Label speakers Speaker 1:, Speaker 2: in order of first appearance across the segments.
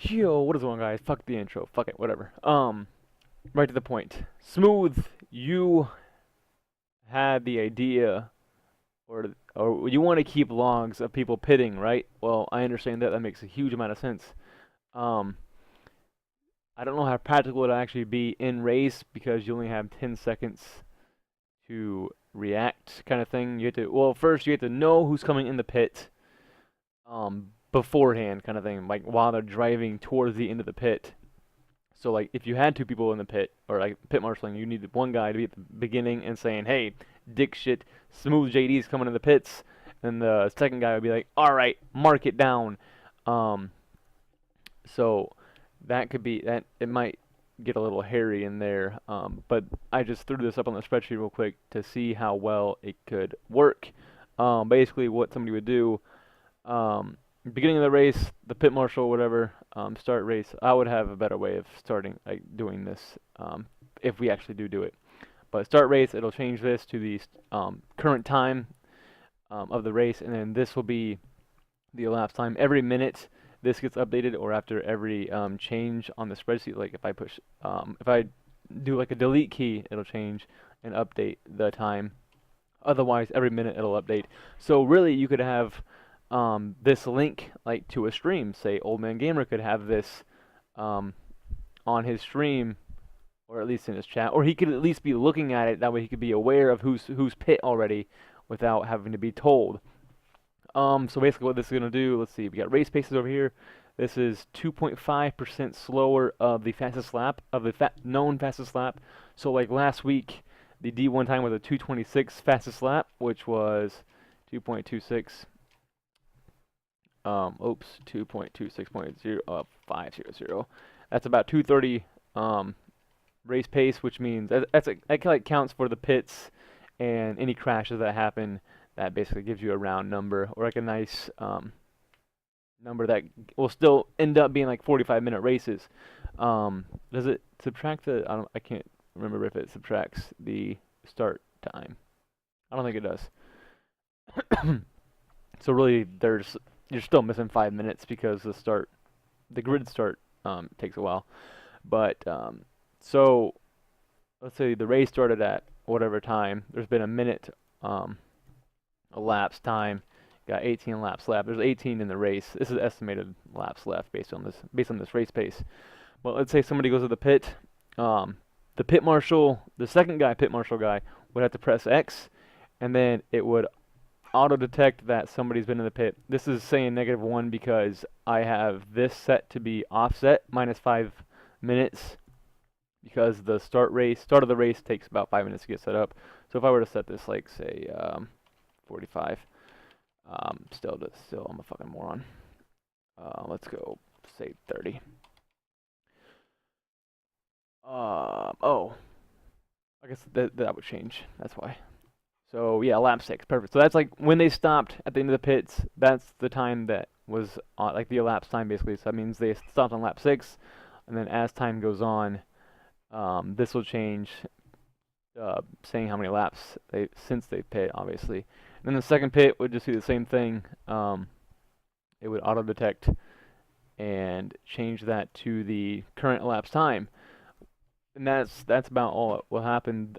Speaker 1: Yo, what is going on, guys? Fuck the intro. Fuck it, whatever. Right to the point. Smooth, you had the idea, or you want to keep logs of people pitting, right? Well, I understand that. That makes a huge amount of sense. Um, I don't know how practical it'll actually be in race because you only have 10 seconds to react, kind of thing. Well, first you have to know who's coming in the pit, beforehand, kind of thing, like while they're driving towards the end of the pit. So like if you had two people in the pit or like pit marshaling, you needed one guy to be at the beginning and saying, "Hey, dick shit, Smooth JD's coming in the pits," and the second guy would be like, "All right, mark it down." Um, so that could be that. It might get a little hairy in there, but I just threw this up on the spreadsheet real quick to see how well it could work. Basically, what somebody would do. Beginning of the race, the pit marshal, whatever, start race. I would have a better way of starting, like doing this, if we actually do it. But start race, it'll change this to the current time of the race, and then this will be the elapsed time. Every minute, this gets updated, or after every change on the spreadsheet. Like if I do like a delete key, it'll change and update the time. Otherwise, every minute it'll update. So really, you could have this link like to a stream. Say Old Man Gamer could have this on his stream, or at least in his chat, or he could at least be looking at it. That way he could be aware of who's pit already without having to be told. So basically what this is going to do, let's see, we got race paces over here. This is 2.5% slower of the fastest lap, of the known fastest lap. So like last week, the D1 time was a 2:26 fastest lap, which was 2.26. 2.26.0500. That's about 2:30 race pace, which means that like counts for the pits and any crashes that happen. That basically gives you a round number, or like a nice number that will still end up being like 45-minute races. Does it subtract the? I can't remember if it subtracts the start time. I don't think it does. So really, you're still missing 5 minutes because the grid start takes a while. But so let's say the race started at whatever time. There's been a minute elapsed time. Got 18 laps left. There's 18 in the race. This is estimated laps left based on this race pace. But let's say somebody goes to the pit. The pit marshal, the second guy, pit marshal guy, would have to press X, and then it would auto detect that somebody's been in the pit. This is saying -1 because I have this set to be offset -5 minutes because the start of the race takes about 5 minutes to get set up. So if I were to set this like say 45, still I'm a fucking moron. Let's go say 30. Oh, I guess that would change. That's why. So yeah, lap 6, perfect. So that's like when they stopped at the end of the pits. That's the time that was like the elapsed time basically. So that means they stopped on lap 6, and then as time goes on, this will change, saying how many laps since they pit, obviously. And then the second pit would just do the same thing. It would auto detect and change that to the current elapsed time. And that's about all that will happen.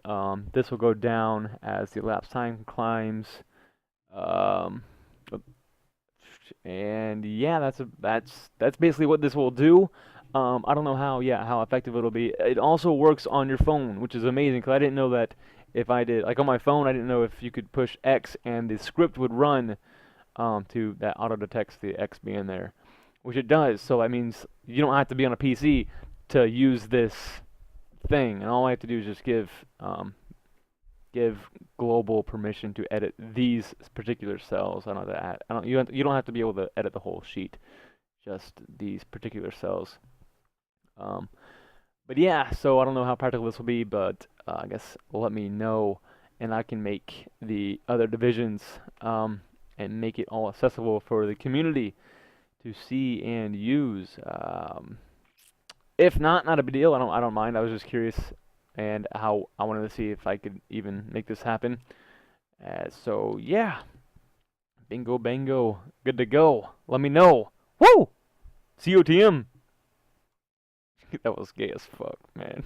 Speaker 1: This will go down as the elapsed time climbs. And yeah, that's basically what this will do. I don't know how effective it'll be. It also works on your phone, which is amazing because I didn't know that if I did like on my phone, I didn't know if you could push X and the script would run to that auto detects the X being there, which it does. So that means you don't have to be on a PC to use this thing, and all I have to do is just give global permission to edit these particular cells. I don't have to add, you don't have to be able to edit the whole sheet, just these particular cells. But yeah, so I don't know how practical this will be, but I guess let me know, and I can make the other divisions and make it all accessible for the community to see and use. If not a big deal. I don't mind. I was just curious, and how I wanted to see if I could even make this happen. So yeah, bingo bango, good to go. Let me know. Woo! COTM. That was gay as fuck, man.